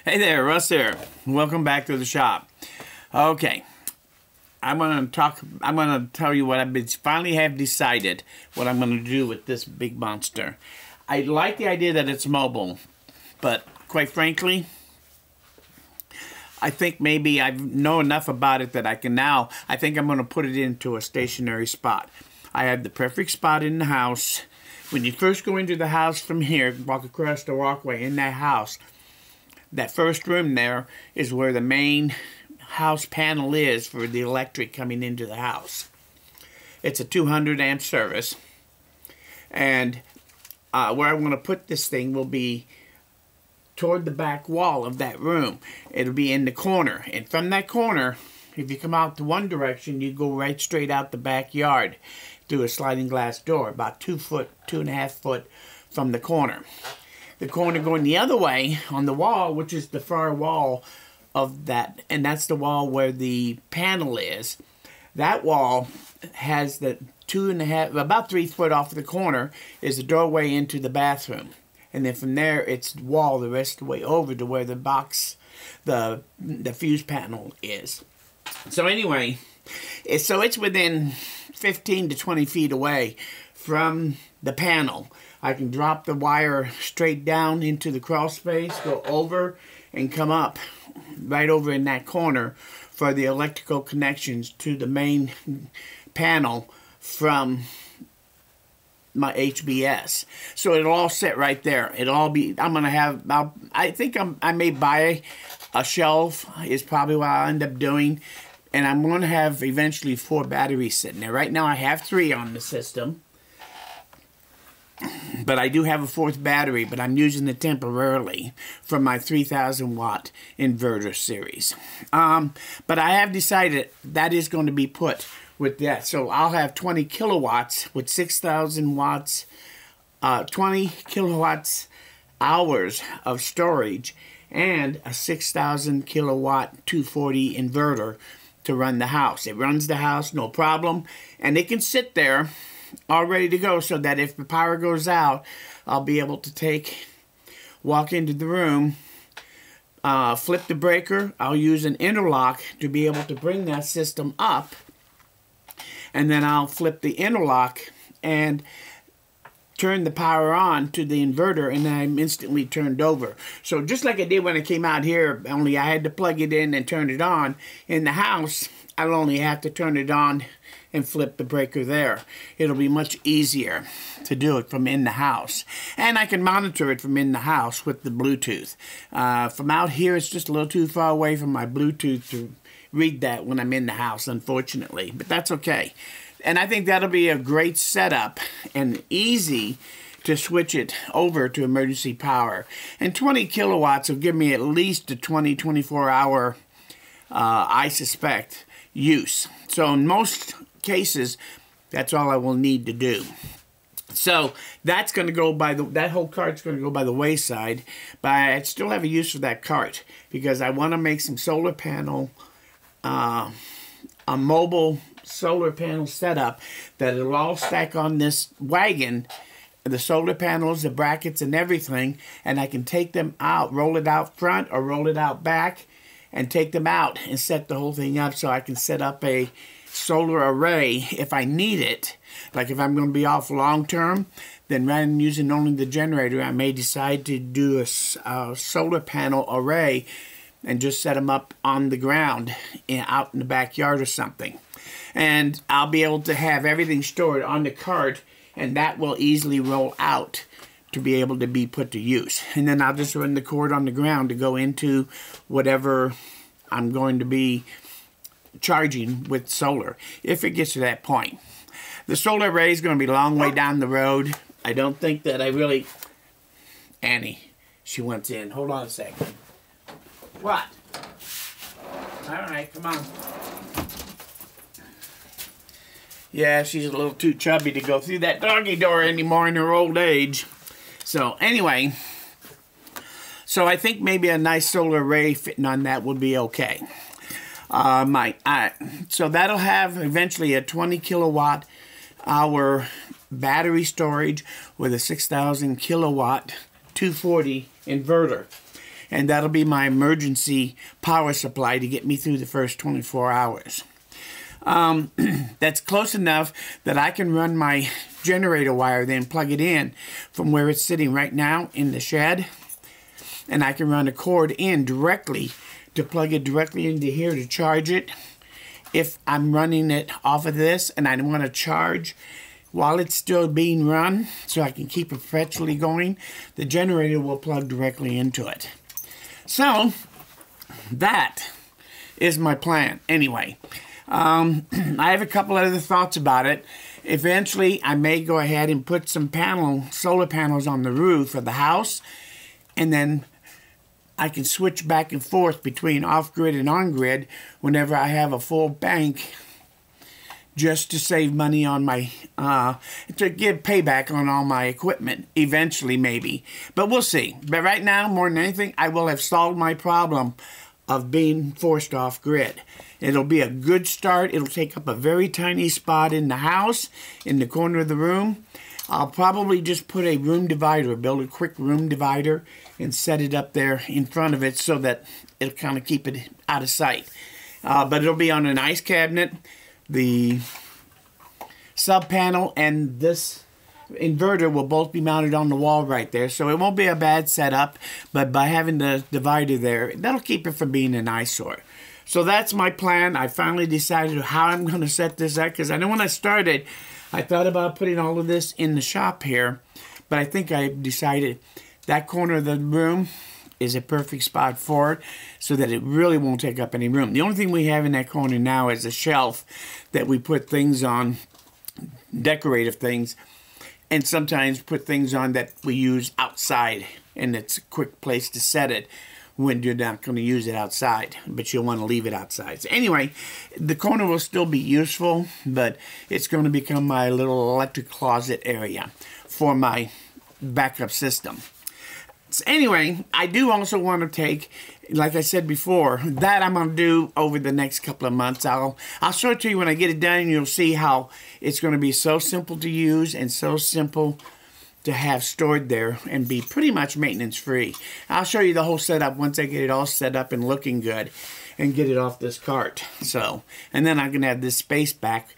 Hey there, Russ here. Welcome back to the shop. Okay, I'm gonna tell you what finally have decided what I'm gonna do with this big monster. I like the idea that it's mobile, but quite frankly, I think maybe I know enough about it that I think I'm gonna put it into a stationary spot. I have the perfect spot in the house. When you first go into the house from here, walk across the walkway in that house, that first room there is where the main house panel is for the electric coming into the house. It's a 200 amp service, and where I want to put this thing will be toward the back wall of that room. It'll be in the corner, and from that corner, if you come out to one direction, you go right straight out the backyard through a sliding glass door, about 2.5 foot from the corner. The corner going the other way on the wall, which is the far wall of that, and that's the wall where the panel is. That wall has the 2.5, about 3 foot off the corner is the doorway into the bathroom. And then from there, it's the wall the rest of the way over to where the box, the fuse panel is. So anyway, it's within 15 to 20 feet away from the panel. I can drop the wire straight down into the crawl space, go over, and come up right over in that corner for the electrical connections to the main panel from my HBS. So it'll all sit right there. It'll all be, I may buy a shelf is probably what I'll end up doing. And I'm going to have eventually 4 batteries sitting there. Right now I have 3 on the system. But I do have a 4th battery, but I'm using it temporarily for my 3,000 watt inverter series. But I have decided that is going to be put with that. So I'll have 20 kilowatts with 6,000 watts, 20 kilowatts hours of storage, and a 6,000 kilowatt 240 inverter to run the house. It runs the house, no problem, and it can sit there all ready to go, so that if the power goes out, I'll be able to walk into the room, flip the breaker. I'll use an interlock to be able to bring that system up, and then I'll flip the interlock and turn the power on to the inverter, and then I'm instantly turned over. So just like I did when I came out here, only I had to plug it in and turn it on. In the house, I'll only have to turn it on and flip the breaker there. It'll be much easier to do it from in the house. And I can monitor it from in the house with the Bluetooth. From out here, it's just a little too far away from my Bluetooth to read that when I'm in the house, unfortunately. But that's okay. And I think that'll be a great setup and easy to switch it over to emergency power. And 20 kilowatts will give me at least a 24 hour, I suspect, use. So in most cases, that's all I will need to do. So that's going to go by that whole cart's going to go by the wayside, but I still have a use for that cart because I want to make some solar panel, a mobile solar panel setup that it'll all stack on this wagon, the solar panels, the brackets, and everything, and I can take them out, roll it out front or roll it out back, and take them out and set the whole thing up so I can set up a solar array if I need it. Like if I'm going to be off long term, then rather than using only the generator, I may decide to do a solar panel array and just set them up on the ground out in the backyard or something. And I'll be able to have everything stored on the cart, and that will easily roll out to be able to be put to use. And then I'll just run the cord on the ground to go into whatever I'm going to be charging with solar, if it gets to that point. The solar array is going to be a long way down the road. I don't think that I really... Annie, she wants in. Hold on a second. What? All right, come on. Yeah, she's a little too chubby to go through that doggy door anymore in her old age. So anyway, so I think maybe a nice solar array fitting on that would be okay. So that'll have eventually a 20 kilowatt hour battery storage with a 6,000 kilowatt 240 inverter. and that'll be my emergency power supply to get me through the first 24 hours. That's close enough that I can run my generator wire, then plug it in from where it's sitting right now in the shed, and I can run a cord in directly to plug it directly into here to charge it. If I'm running it off of this and I want to charge while it's still being run so I can keep it perpetually going, the generator will plug directly into it. So that is my plan. Anyway, I have a couple other thoughts about it. Eventually, I may go ahead and put some solar panels on the roof of the house, and then I can switch back and forth between off-grid and on-grid whenever I have a full bank, just to save money on my, to give payback on all my equipment, eventually maybe. But we'll see. But right now, more than anything, I will have solved my problem of being forced off-grid. It'll be a good start. It'll take up a very tiny spot in the house, in the corner of the room. I'll probably just put a room divider, build a quick room divider, and set it up there in front of it so that it'll kind of keep it out of sight. But it'll be on an ice cabinet. The sub panel and this inverter will both be mounted on the wall right there, so it won't be a bad setup, but by having the divider there, that'll keep it from being an eyesore. So that's my plan. I finally decided how I'm going to set this up, because I know when I started, I thought about putting all of this in the shop here, but I think I decided that corner of the room is a perfect spot for it, so that it really won't take up any room. The only thing we have in that corner now is a shelf that we put things on, decorative things, and sometimes put things on that we use outside, and it's a quick place to set it when you're not going to use it outside, but you'll want to leave it outside. So anyway, the corner will still be useful, but it's going to become my little electric closet area for my backup system. So anyway, I do also want to take, like I said before, that I'm going to do over the next couple of months. I'll show it to you when I get it done, and you'll see how it's going to be so simple to use and so simple to have stored there and be pretty much maintenance free. I'll show you the whole setup once I get it all set up and looking good and get it off this cart. So, and then I can have this space back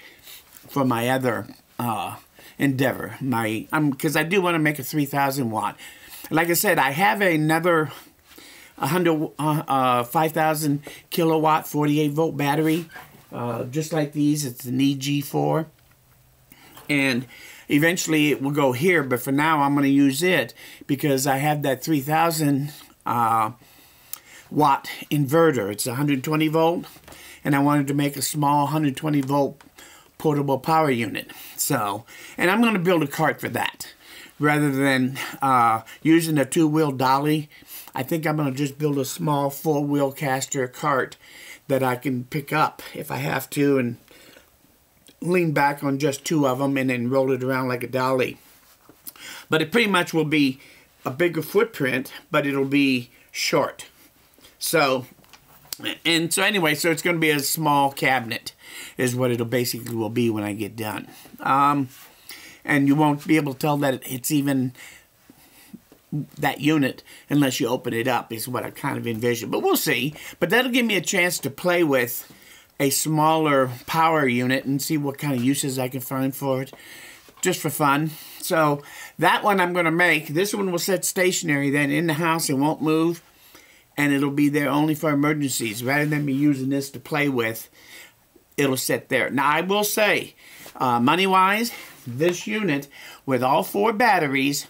for my other endeavor. Because I do want to make a 3,000 watt. Like I said, I have another 5,000 kilowatt 48 volt battery, just like these. It's an EG4, and eventually it will go here, but for now I'm going to use it because I have that 3,000 watt inverter. It's 120 volt, and I wanted to make a small 120 volt portable power unit. So, and I'm going to build a cart for that. Rather than using a two-wheel dolly, I think I'm going to just build a small four-wheel caster cart that I can pick up if I have to and lean back on just two of them and then roll it around like a dolly. But it pretty much will be a bigger footprint, but it'll be short. So, anyway, so it's going to be a small cabinet is what it'll basically will be when I get done. And you won't be able to tell that it's even that unit unless you open it up, is what I kind of envision. But we'll see. But that'll give me a chance to play with a smaller power unit and see what kind of uses I can find for it, just for fun. So that one I'm going to make. This one will sit stationary then in the house. It won't move. And it'll be there only for emergencies. Rather than me using this to play with, it'll sit there. Now, I will say, money-wise, this unit with all four batteries,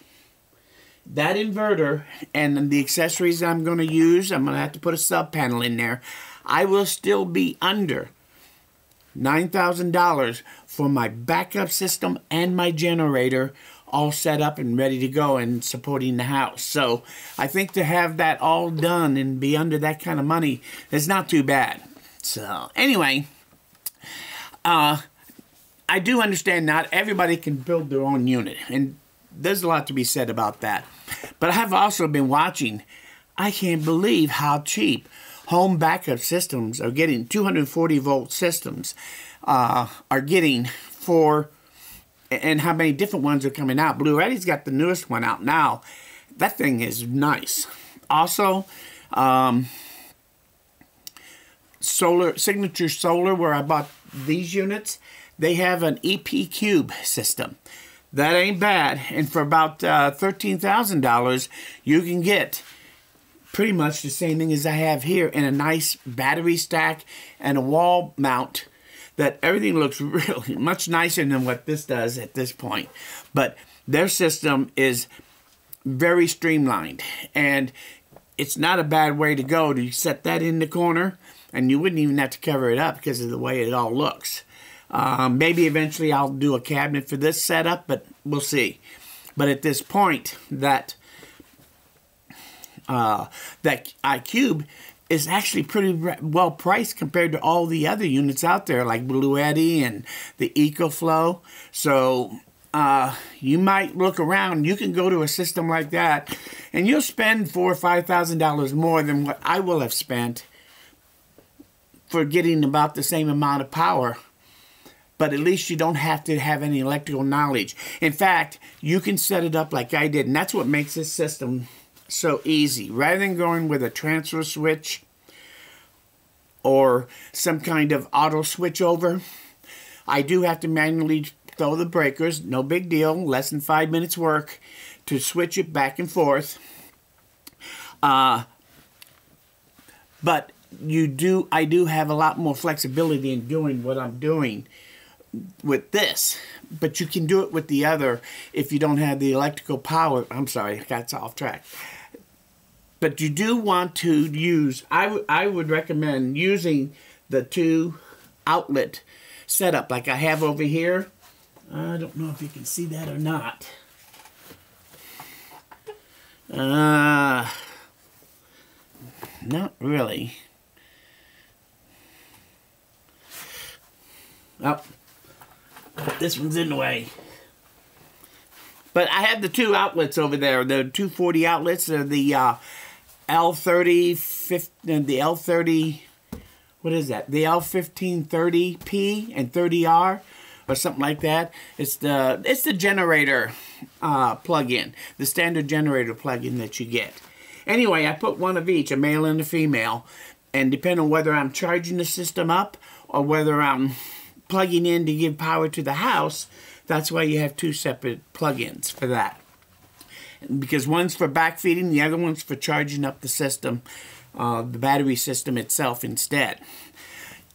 that inverter, and the accessories that I'm going to use, I'm going to have to put a sub panel in there, I will still be under $9,000 for my backup system and my generator all set up and ready to go and supporting the house. So I think to have that all done and be under that kind of money is not too bad. So anyway, I do understand not everybody can build their own unit, and there's a lot to be said about that. But I have also been watching, I can't believe how cheap home backup systems are getting. 240 volt systems are getting for, and how many different ones are coming out. Blue Reddy's got the newest one out now. That thing is nice. Also, Signature Solar, where I bought these units, they have an EP Cube system. That ain't bad, and for about $13,000, you can get pretty much the same thing as I have here in a nice battery stack and a wall mount. That everything looks really much nicer than what this does at this point. But their system is very streamlined, and it's not a bad way to go to set that in the corner, and you wouldn't even have to cover it up because of the way it all looks. Maybe eventually I'll do a cabinet for this setup, but we'll see. But at this point, that iCube is actually pretty well priced compared to all the other units out there, like Bluetti and the EcoFlow. So you might look around. You can go to a system like that, and you'll spend $4,000 or $5,000 more than what I will have spent for getting about the same amount of power. But at least you don't have to have any electrical knowledge. In fact, you can set it up like I did, and that's what makes this system so easy. Rather than going with a transfer switch or some kind of auto switch over, I do have to manually throw the breakers. No big deal, less than 5 minutes work to switch it back and forth. But I do have a lot more flexibility in doing what I'm doing with this, but you can do it with the other if you don't have the electrical power. I'm sorry, I got off track. But you do want to use, I would recommend using the 2 outlet setup like I have over here. I don't know if you can see that or not. Not really. Oh. This one's in the way. But I have the 2 outlets over there. The 240 outlets. They're the L30, the L30, what is that? The L1530P and 30R or something like that. It's the generator plug-in, the standard generator plug-in that you get. Anyway, I put one of each, a male and a female, and depending on whether I'm charging the system up or whether I'm plugging in to give power to the house, that's why you have 2 separate plug-ins for that. Because one's for backfeeding, the other one's for charging up the system, the battery system itself instead.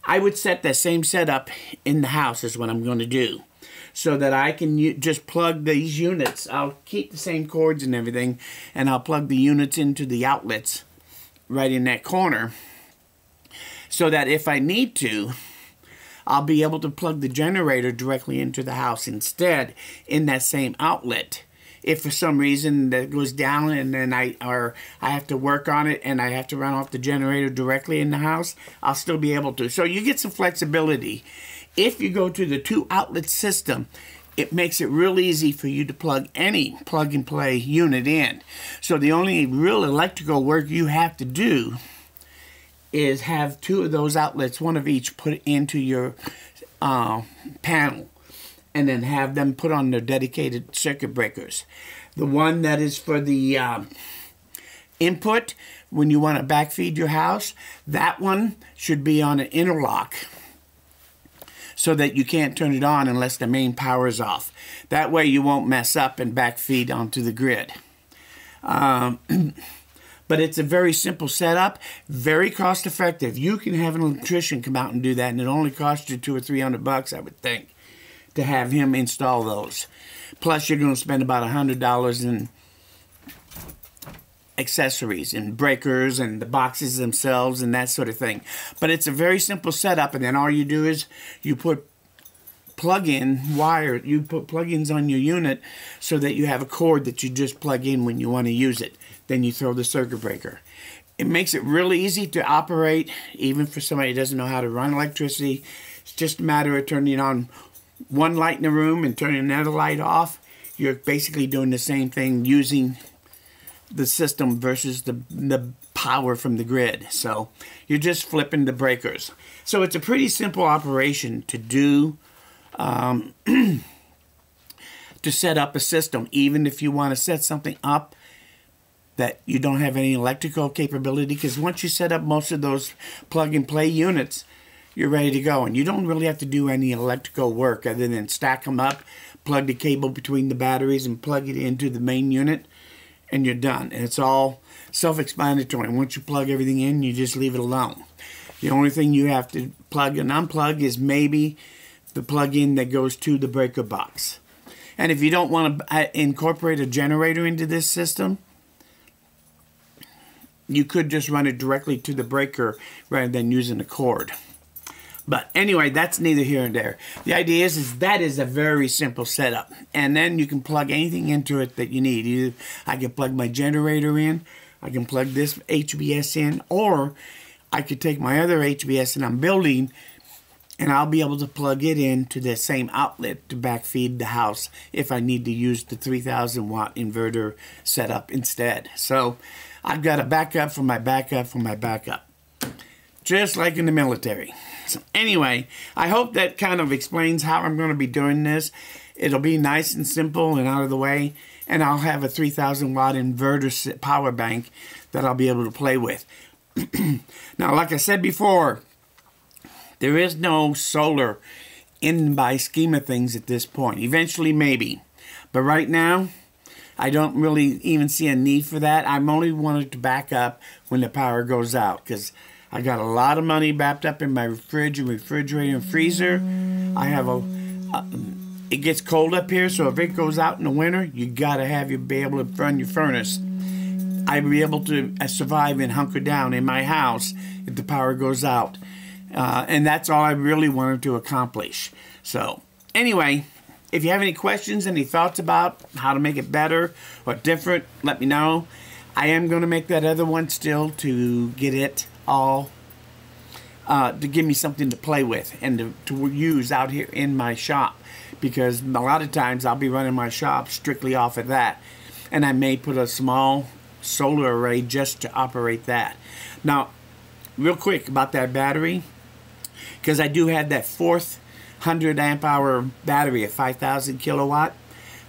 I would set that same setup in the house is what I'm going to do, so that I can just plug these units. I'll keep the same cords and everything, and I'll plug the units into the outlets right in that corner, so that if I need to, I'll be able to plug the generator directly into the house instead in that same outlet. If for some reason that goes down and then I have to work on it and I have to run off the generator directly in the house, I'll still be able to. So you get some flexibility. If you go to the 2 outlet system, it makes it real easy for you to plug any plug-and-play unit in. So the only real electrical work you have to do is have 2 of those outlets, one of each, put into your panel, and then have them put on their dedicated circuit breakers. The one that is for the input, when you want to backfeed your house, that one should be on an interlock so that you can't turn it on unless the main power is off. That way you won't mess up and backfeed onto the grid. But it's a very simple setup, very cost effective. You can have an electrician come out and do that, and it only costs you $200 or $300, I would think, to have him install those. Plus, you're going to spend about $100 in accessories and breakers and the boxes themselves and that sort of thing. But it's a very simple setup, and then all you do is you put plug-in wire, you put plug-ins on your unit so that you have a cord that you just plug in when you want to use it. Then you throw the circuit breaker. It makes it really easy to operate, even for somebody who doesn't know how to run electricity. It's just a matter of turning on one light in the room and turning another light off. You're basically doing the same thing using the system versus the power from the grid. So you're just flipping the breakers. So it's a pretty simple operation to do, to set up a system. Even if you want to set something up that you don't have any electrical capability, because once you set up most of those plug-and-play units, you're ready to go. And you don't really have to do any electrical work other than stack them up, plug the cable between the batteries, and plug it into the main unit, and you're done. And it's all self-explanatory. Once you plug everything in, you just leave it alone. The only thing you have to plug and unplug is maybe the plug-in that goes to the breaker box. And if you don't want to incorporate a generator into this system, you could just run it directly to the breaker rather than using a cord. But anyway, that's neither here nor there. The idea is that is a very simple setup. And then you can plug anything into it that you need. Either I can plug my generator in, I can plug this HBS in, or I could take my other HBS that I'm building and I'll be able to plug it into the same outlet to backfeed the house if I need to use the 3,000 watt inverter setup instead. So I've got a backup for my backup for my backup, just like in the military. So anyway, I hope that kind of explains how I'm going to be doing this. It'll be nice and simple and out of the way, and I'll have a 3,000 watt inverter power bank that I'll be able to play with. Now, like I said before, there is no solar in my scheme of things at this point. Eventually, maybe. But right now, I don't really even see a need for that. I'm only wanted to back up when the power goes out, because I got a lot of money wrapped up in my fridge and refrigerator and freezer. I have it gets cold up here, so if it goes out in the winter, you gotta be able to run your furnace. I'd be able to survive and hunker down in my house if the power goes out. And that's all I really wanted to accomplish. So anyway, if you have any questions, any thoughts about how to make it better or different, let me know. I am going to make that other one still to get it all, to give me something to play with and to use out here in my shop. Because a lot of times I'll be running my shop strictly off of that. And I may put a small solar array just to operate that. Now, real quick about that battery, because I do have that 400 amp hour battery, a 5,000 kilowatt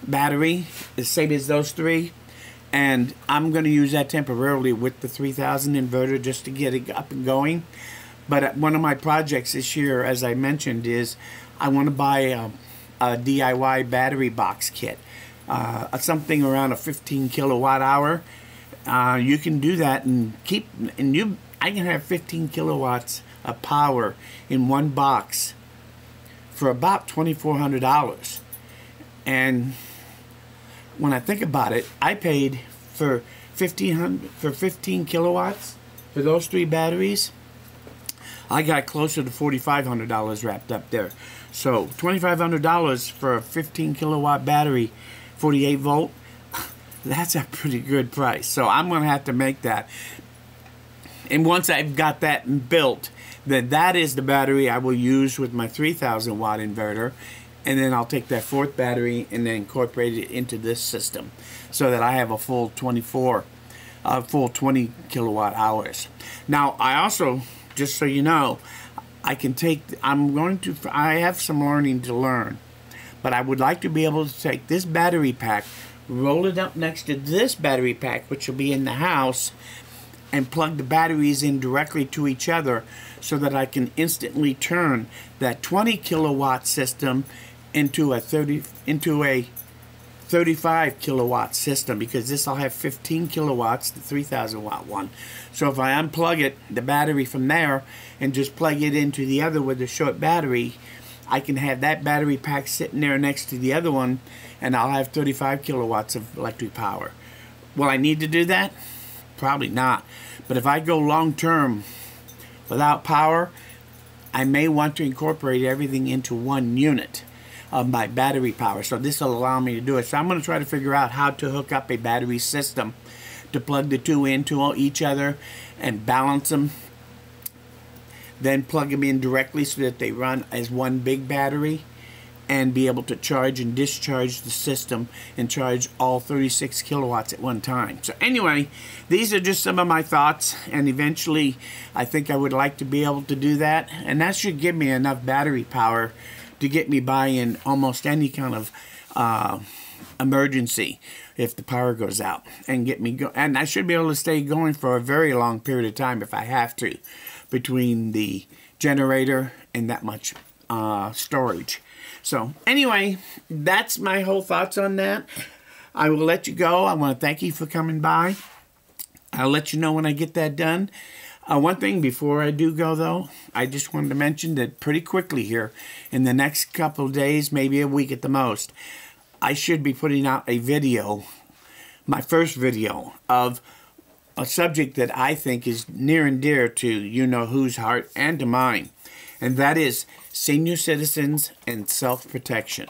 battery, the same as those three, and I'm going to use that temporarily with the 3,000 inverter just to get it up and going. But one of my projects this year, as I mentioned, is I want to buy a DIY battery box kit, something around a 15 kilowatt hour. You can do that and I can have 15 kilowatts of power in one box for about $2,400. And when I think about it, I paid for 15 kilowatts for those three batteries. I got closer to $4,500 wrapped up there. So $2,500 for a 15 kilowatt battery, 48 volt. That's a pretty good price. So I'm going to have to make that. And once I've got that built, then that is the battery I will use with my 3,000 watt inverter. And then I'll take that fourth battery and then incorporate it into this system so that I have a full 20 kilowatt hours. Now, I also, just so you know, I have some learning to learn. But I would like to be able to take this battery pack, roll it up next to this battery pack, which will be in the house, and plug the batteries in directly to each other so that I can instantly turn that 20 kilowatt system into a 35 kilowatt system, because this will have 15 kilowatts, the 3,000 watt one. So if I unplug it, the battery from there, and just plug it into the other with a short battery, I can have that battery pack sitting there next to the other one, and I'll have 35 kilowatts of electric power. Will I need to do that? Probably not. But if I go long term without power, I may want to incorporate everything into one unit of my battery power. So this will allow me to do it. So I'm going to try to figure out how to hook up a battery system to plug the two into each other and balance them. Then plug them in directly so that they run as one big battery, and be able to charge and discharge the system and charge all 36 kilowatts at one time. So anyway, these are just some of my thoughts, and eventually I think I would like to be able to do that, and that should give me enough battery power to get me by in almost any kind of emergency if the power goes out, and get me go. And I should be able to stay going for a very long period of time if I have to, between the generator and that much storage. So anyway, that's my whole thoughts on that. I will let you go. I want to thank you for coming by. I'll let you know when I get that done. One thing before I do go, though, I just wanted to mention that pretty quickly here, in the next couple of days, maybe a week at the most, I should be putting out a video, my first video, of a subject that I think is near and dear to you-know-who's heart and to mine, and that is senior citizens and self-protection.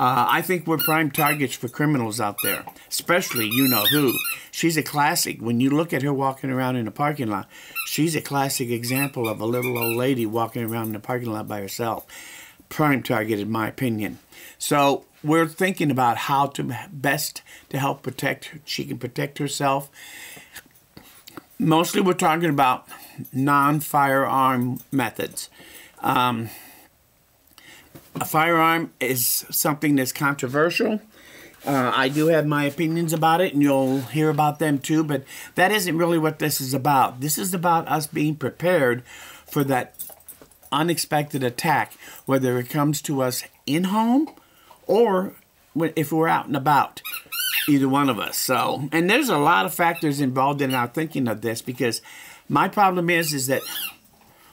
I think we're prime targets for criminals out there, especially you-know-who. She's a classic. When you look at her walking around in a parking lot, she's a classic example of a little old lady walking around in a parking lot by herself. Prime target, in my opinion. So we're thinking about how to best to help protect her. She can protect herself. Mostly we're talking about non-firearm methods. A firearm is something that's controversial. I do have my opinions about it, and you'll hear about them too, but that isn't really what this is about. This is about us being prepared for that unexpected attack, whether it comes to us in home or if we're out and about, either one of us. So, and there's a lot of factors involved in our thinking of this, because my problem is that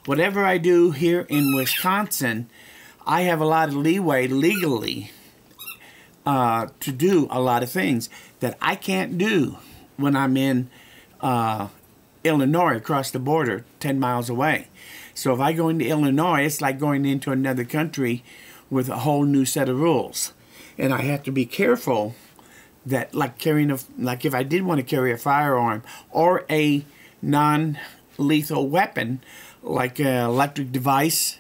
whatever I do here in Wisconsin, I have a lot of leeway legally to do a lot of things that I can't do when I'm in Illinois, across the border, 10 miles away. So if I go into Illinois, it's like going into another country with a whole new set of rules. And I have to be careful that, like if I did want to carry a firearm or a non-lethal weapon, like an electric device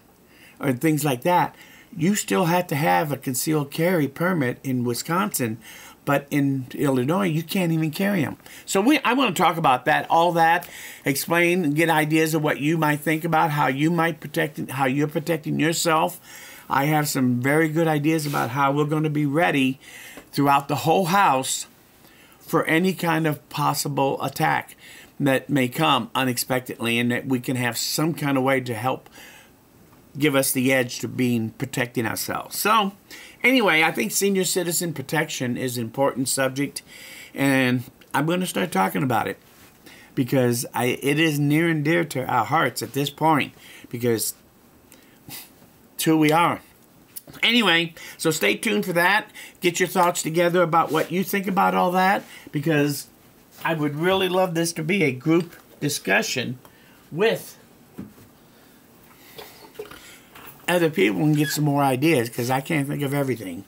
or things like that, you still have to have a concealed carry permit in Wisconsin, but in Illinois, you can't even carry them. So I want to talk about that, all that, explain and get ideas of what you might think about, how you might protect, how you're protecting yourself. I have some very good ideas about how we're going to be ready throughout the whole house for any kind of possible attack that may come unexpectedly, and that we can have some kind of way to help give us the edge to protecting ourselves. So anyway, I think senior citizen protection is an important subject, and I'm going to start talking about it because it is near and dear to our hearts at this point, because it's who we are. Anyway, so stay tuned for that. Get your thoughts together about what you think about all that, because I would really love this to be a group discussion with other people and get some more ideas, because I can't think of everything.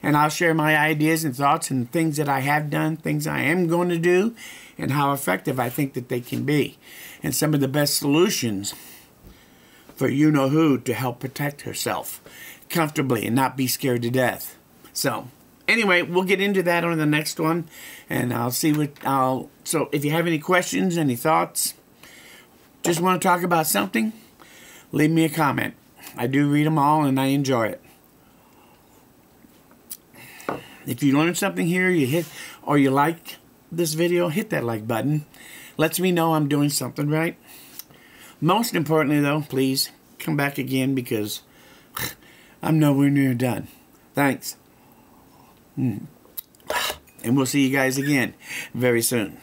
And I'll share my ideas and thoughts and things that I have done, things I am going to do, and how effective I think that they can be, and some of the best solutions for you-know-who to help protect herself comfortably and not be scared to death. So anyway, we'll get into that on the next one, and I'll see so if you have any questions, any thoughts, just want to talk about something, leave me a comment. I do read them all, and I enjoy it. If you learned something here, or you like this video, hit that like button. Lets me know I'm doing something right. Most importantly, though, please come back again, because I'm nowhere near done. Thanks. And we'll see you guys again very soon.